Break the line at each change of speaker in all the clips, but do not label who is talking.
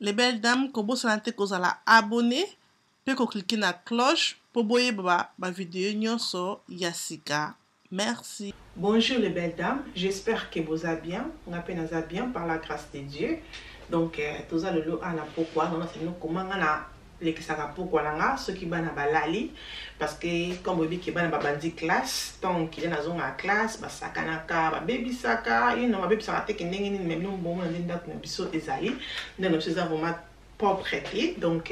les belles dames, comme vous savez, vous allez abonner, puis vous cliquez sur la cloche pour voir ma vidéo sur Yasika. Merci.
Bonjour les belles dames, j'espère que vous allez bien. On appelle bien par la grâce de Dieu. Donc, tout ça, le lot à la pourquoi. Donc, c'est nous comment on a les qui savent pourquoi là, ceux qui banent balali. Parce que, comme vous dites, qui banent bandi classe, donc il y a dans la classe, bah sakanaka, bah baby saka, il y a un baby saka qui n'est même non bon, on a dit que nous sommes des alliés. Nous sommes vraiment pas prêtés. Donc,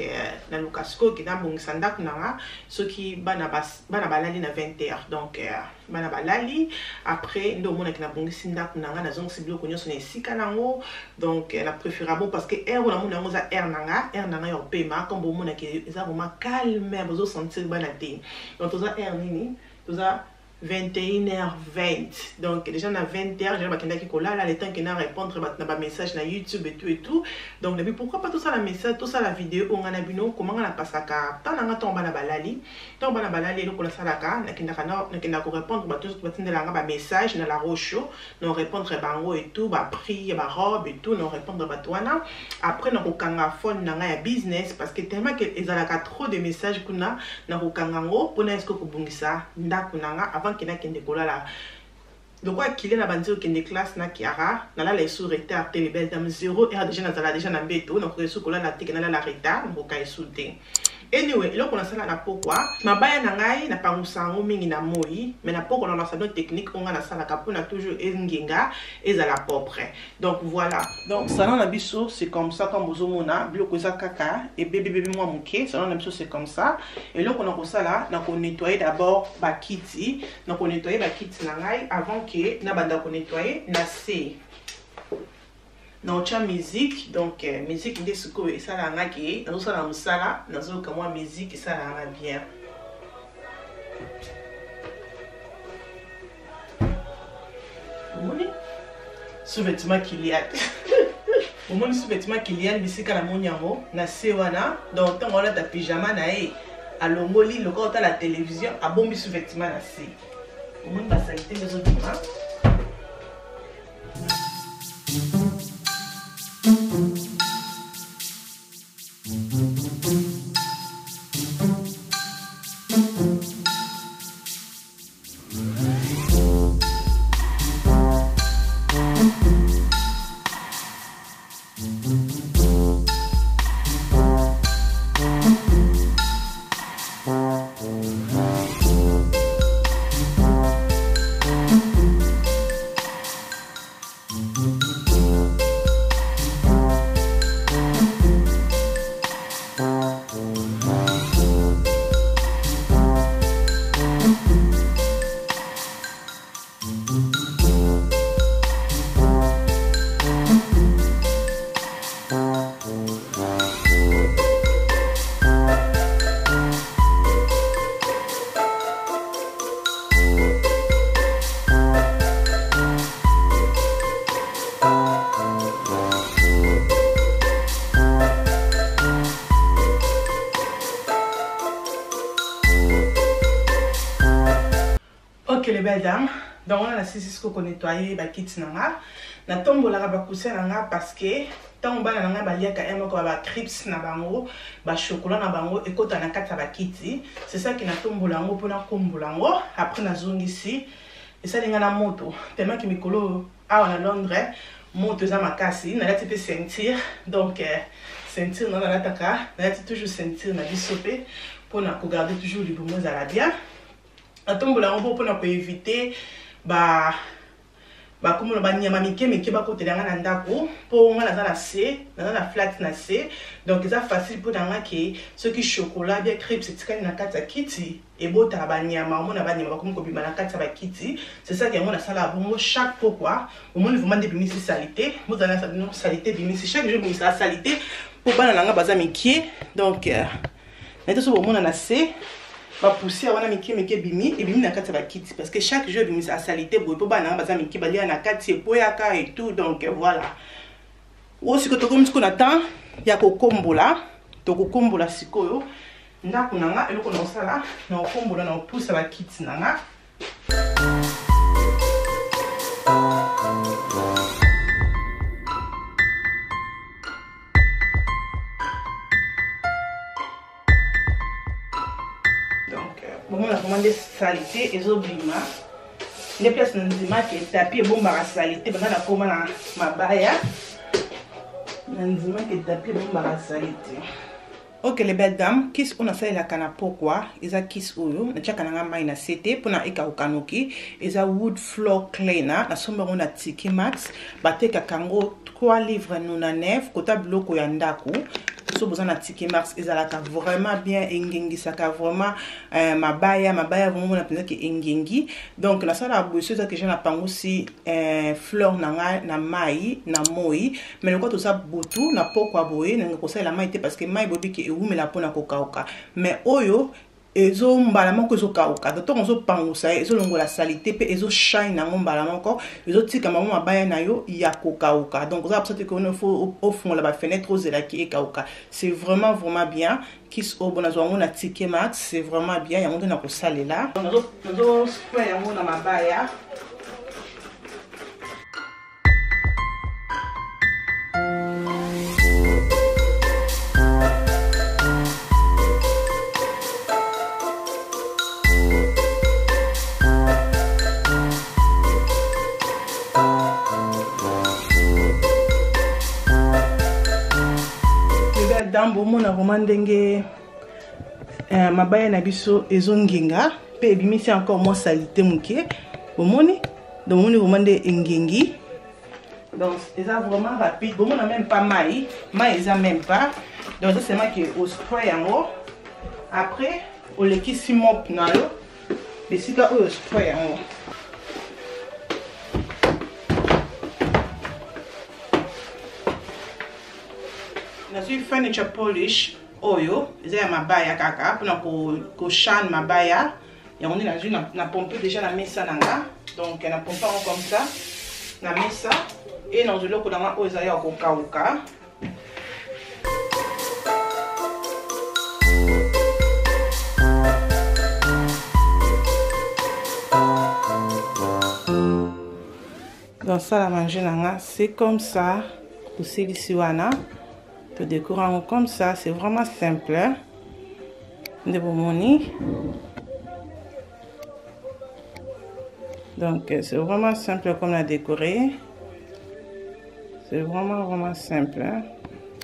dans le casco qui n'a bon sandak nanga, ceux qui banent balali na 20h. Donc, banent balali. Après, nous avons un bon sandak nanga, nous avons ciblé qu'on y a son sikanango. Donc, la préférable parce que air on a mon amour à air nanga yo paiement comme bon mon qui est vraiment calme, vous sentir banate. Donc, tout ça air nini, tout ça 21h20. Donc déjà à 20h, j'ai pas qui colla là le temps qu'il a répondre à message sur YouTube et tout. Donc depuis pourquoi pas tout ça la message, tout ça la vidéo on a bino comment on a passé ka tant nga tomba na balali. Tomba na balali le kola salaka na kinda ko répondre ba tout batinde la ba message na la rocho, non répondre bango et tout, ba prix, ba robe et tout, non répondre ba toana. Après na ko kanga phone na nga ya business parce que tellement que ezalaka trop de messages kuna na ko kanga ngo pona est-ce que ko bungisa ndako nanga avant qu'il n'a qu'un décollage là. Donc quoi qu'il est la bandit qui est classe na kiara, na la les sous retard télé belle dame 0 et déjà na beto donc les sous cola la tek na la retard donc ka insulter. Anyway, là on a ça là pourquoi ma baya na ngai na pangusango mingi na moi mais na poko na salon technique on a na sala kapona toujours enginga et à la propre. Donc voilà. Donc salon na biso c'est comme ça comme bozomona biloko za kaka et bébé moi muke salon na biso c'est comme ça et là on a ça là na ko nettoyer d'abord ba kiti donc on nettoyer ba kiti na ngai avant que na banda ko nettoyer na c'est na ocha musique donc musique nde siko et ça la ngaki na so la musala na zo comme musique ça la bien. Moni sous-vêtement Kylian moni sous-vêtement Kylian bisika la moniamo na sewana donc tant on a ta pyjama na e alongoli le quand la télévision a bombi sous-vêtement na se moni ba salité les autres. Ok les belles dames, donc on a la sisi ko nettoyer ba kit nanga na tombo la ba coussin nanga parce que tant ba nanga ba liaka emo ko ba crips na bango ba chocolat na bango et kota na kata ba kiti c'est ça qui na tombo la ngo pona kombo la ngo après na zongi ici et ça linga na moto tellement que mikolo a na Londres moto za makasi na la tete sentir donc sentir na la taka na la toujours sentir na bisopé pour na ko garder toujours les boumons à la bien. Atombo la ngo pour éviter ba comme le banyama mike mike ba côté dans na ndako pour nga la c na la flat na c donc c'est facile pour nga que ce qui chocolat bien crêpe c'est quand na kata kiti et bota banyama on a banyama comme ko bima na kata ba kiti c'est ça que on a ça là bon chaque pourquoi au moins vraiment des bimisi salité vous allez ça non salité bimisi chaque jour bimisi salité pour bana nga baza mike donc na tout bon on a c va pousser avant miki bimi et bimi na kati ba kiti parce que chaque jour bimi sa salité pour ba na baza miki ba lia na kati po yaka et tout donc voilà aussi que to comme ce qu'on attend ya ko kombola to ko kombola sikoyo ndako nanga eloko na sala na kombola na pousse ba kiti nanga. bon on a commandé salité ezobima les places nzima ke tapis bomba salité bana na koma na mabaya nzima ke tapis bomba salité. Ok les belles dames, kiss on a fait la cana pourquoi ils a kiss oyo na chaka na mai na cité pour na eka ukanoki ils a wood floor cleaner na somba on a tiki max bateka kango 3 livres nuna nef kota bloko ya ndaku so besoin na tiki max ils a la vraiment bien engengi saka vraiment mabaya vraiment na penza ki engengi donc na sala boisseuse que j'ai na pango si fleur na mai na moi mais le tout ça botu na pourquoi boye na ko la mai te parce que mai bobi ki la pona kokauka mais oyo ezo mbala moko ezo kauka donc on pangusa ezo longola salité pe ezo shine na mbala moko ezo tika mama mabaya na yo ya kokauka donc ça peut-être qu'on faut au fond la fenêtre aux la qui kauka c'est vraiment bien kiss au bonazo on a ticket max c'est vraiment bien ya monde na ko salela donc spray ya mona mabaya. Bombo na romandenge mabaya na biso ezonginga pe ebimisi encore moins salité muke bomoni donc moni romande engengi donc ça vraiment rapide bomona même pas mai ça même pas donc c'est seulement que au spray yango après au leki simop na yo besika au spray yango. Nazi furniture polish oyo eza ya mabaya kaka pona ko shine mabaya ya on est na pompe déjà la mesa nanga donc na pompe comme ça na mesa et dans le loko nanga oyo eza ya ko kauka. Dans ça la manger nanga c'est comme ça aussi lisiwana. Te décorant comme ça, c'est vraiment simple. De bomoni. Donc c'est vraiment simple comme la décorer. C'est vraiment simple.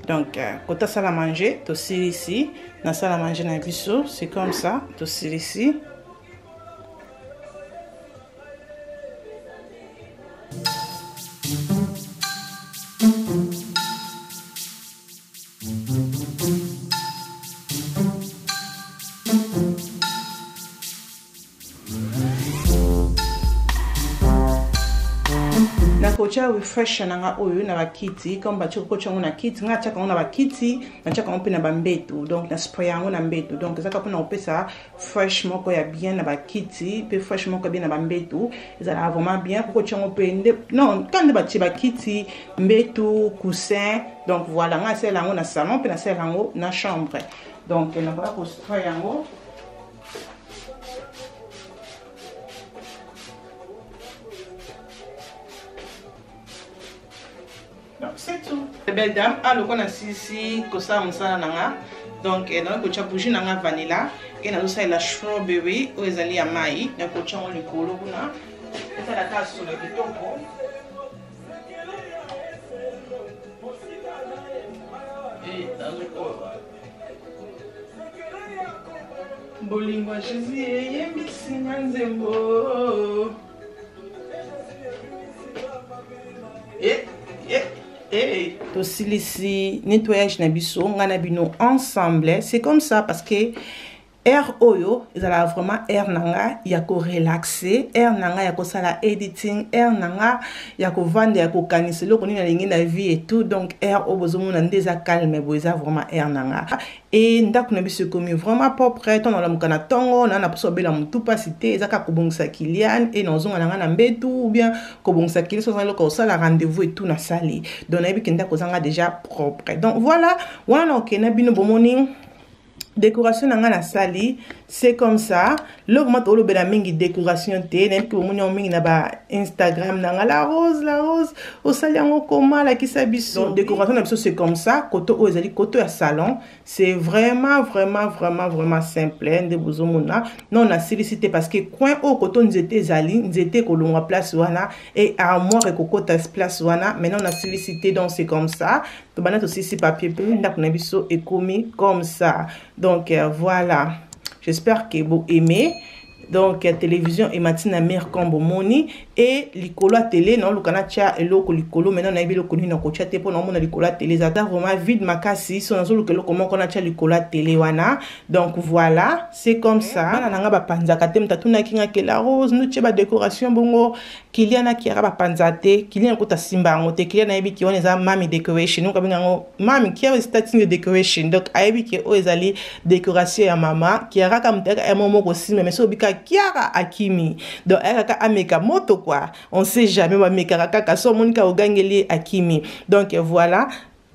Donc quand tu as ça à manger, tu aussi ici. Dans ça à manger dans biseau, c'est comme ça. Tu aussi ici. Kocha refresh nanga oyo na bakiti comme bacho kocha ngona kiti nga chaka ngona bakiti na chaka ngompe na bambeto donc na spray yango na mbeto donc ezaka pona opesa fresh moko ya bien na bakiti pe fresh moko bien na bambeto ezala vraiment bien pour kocha ngompe non quand de bachi bakiti mbeto coussin donc voilà nga c'est lango na salon pe na c'est lango na chambre donc na ba ko spray yango. C'est tout. Belle dame, alors qu'on a ici, que ça, on s'en a. Donc, dans le coach bougie, on a vanilla. Et dans le la strawberry, ou les alliés à maïs. Dans le coach, on le colo. Et ça, la casse sur le topo. Et dans le colo. Bolingo, Jésus, et Zembo. Et aussi ici nettoyage na biso ngana bino ensemble c'est comme ça parce que air oyo ezala vraiment air nanga ya ko relaxer air nanga ya ko sala editing air nanga ya ko vendre ya ko kanisa loko ni na lingi na vie et tout donc air obozomo na ndeza calme boza vraiment air nanga et ndako na biso komi vraiment propre ton na mukana tongo na poso bela mutu pasité ezaka ko bongisa kilian et nozonga nanga na mbetu ou bien ko bongisa kili so loko sala rendez-vous et tout na sali donc na bi kenda ko zanga déjà propre donc voilà wana okena bino bomoni décoration nanga na sali c'est comme ça le moment to lo bela mingi décoration te nem ki bomoni mingi na ba Instagram nanga la rose au sali yango koma la kisa biso. Donc décoration na biso c'est comme ça koto o ezali koto ya salon c'est vraiment simple nde bozomona non na silicité parce que coin au koto nzete ezali nzete ko longa place wana et armoire et kokota place wana maintenant na silicité donc c'est comme ça to bana to sisi papier pe ndako na biso et commis comme ça. Donc voilà, j'espère que vous aimez. Donc télévision et matina mère combo moni et likolo à télé non le canal tia et loko likolo maintenant na bilo koni na ko tia te pour non mona likolo à télé zata vraiment vide makasi so na zo le comment qu'on a tia likolo à télé wana. Donc voilà, c'est comme ça. Na nga ba panza katem tatuna kinga ke la rose nous tia ba décoration bongo kiliana ki ara ba panza te kiliana ko ta simba ngote kiliana ebi ki oneza mami decoration nous ka binga ngo mami ki a starting de decoration donc ebi ki o ezali décoration ya mama ki ara ka mteka e momo ko simba mais so bika Kiara Akimi donc elle ameka moto quoi on sait jamais ma meka kaka so monika ogangeli Akimi. Donc voilà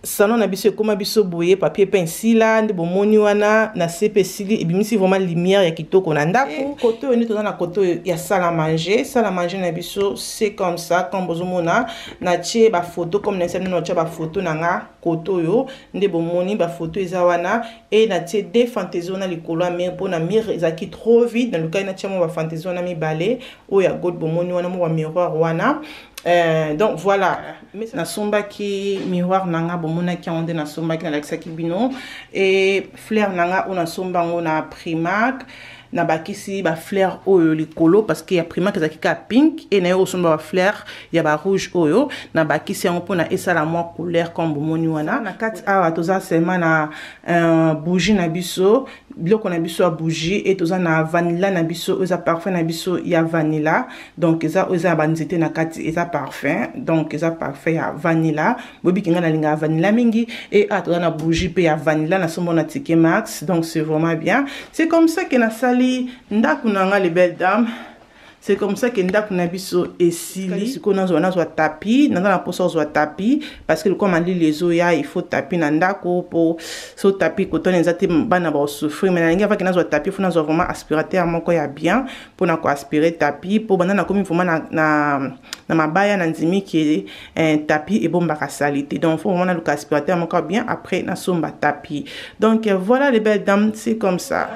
salon na biso comme biso boye papier pencil là ndi bomoni wana na CPC et bimisi vraiment lumière ya kitoko na ndako côté on est dans la côté ya salle à manger na biso c'est comme ça comme bozomona na tie ba photo comme na sema na tie ba photo nanga côté yo ndi bomoni ba photo eza wana et na tie des fantaisies na likolo mais pour na mire ezaki trop vide dans le cas na tie mo ba fantaisies na mi balé o ya god bomoni wana mo ba miroir wana. Donc voilà na somba ki miroir nanga bomona ki onde na somba ki na lakisa ki bino et fleur nanga ona somba ngo na Primark na bakisi ba fleur oyo likolo parce que ya Primark ezaki ka pink et na yo somba ba fleur ya ba rouge oyo na bakisi yango pona esala mwa couleur comme bomoni wana na kati awa toza sema na bougie na biso biloko na biso ya bougie et toza na vanilla na biso eza parfum na biso ya vanilla donc eza banzete na kati eza parfum donc eza parfum ya vanilla bobi kinga na linga vanilla mingi et toza na bougie pe ya vanilla na sombo na Ticket Max donc c'est vraiment bien. C'est comme ça que na sali ndaku nanga les belles dames. C'est comme ça que ndaku na biso esili siko nazo tapis nazo na poso zo tapis parce que comme on dit les oya il faut tapis na ndako pour so tapis coton ezate bana ba souffrir mais na nga va que nazo tapis faut nazo vraiment aspirateur moko ya bien pour na ko aspirer tapis pour bana na comme vraiment na mabaya na nzimi ki tapis et bomba ka salité donc faut vraiment na le aspirateur moko bien après na somba tapis. Donc voilà les belles dames, c'est comme ça.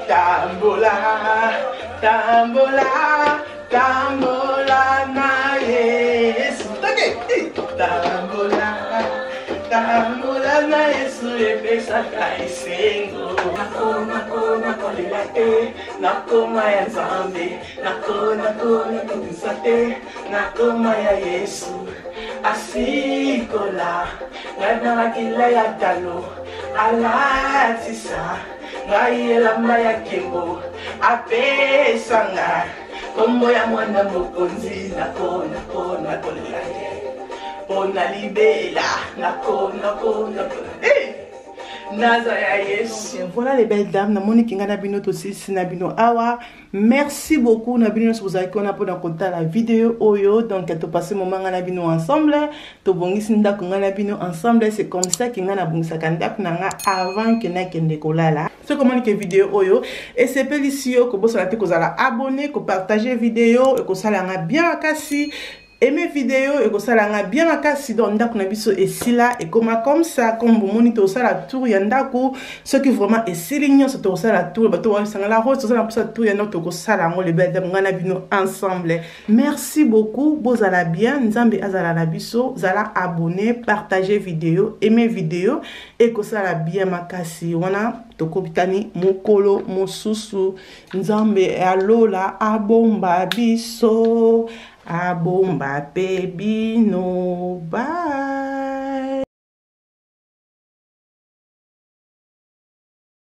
Tambola, tambola, tambola na Yesu. Tambola, tambola na Yesu epesa kaisengo. Nakoma kolelate, nakoma ya Nzambe, nakona kutisate, nakoma ya Yesu. Asikola, ngana kila ya talo, alatisa. Ngai maya kimbo apesanga kombo ya mwana mokonzi nakona kolelaye pona libela nakona Naza ya Yesu. Voilà les belles dames, na moni kinga na bino to sisi na bino awa. Merci beaucoup na bino vous avez qu'on a pour compter la vidéo oyo donc to passer moment na bino ensemble, to bongisi ndako na bino ensemble, c'est comme ça kinga na bongisa kandak nanga avant que na kende kolala. C'est comment que vidéo oyo et c'est pélicio ko bosa te ko zala abonner, ko partager vidéo et ko sala nga bien kasi. Aimez vidéo et que ça l'a bien makasi donc ndako na biso et si là et comme ça comme vous monitez ça la tour yandako ce qui vraiment est silignon c'est ça la tour bato wa sanga la rose ça la tour yandako to ça la le bel ngana bino ensemble. Merci beaucoup bozala bien nzambe azala la biso zala abonner partager vidéo aimer vidéo et que ça la bien makasi wana tokobitani mokolo mosusu nzambe alola abomba biso Abomba baby no bye.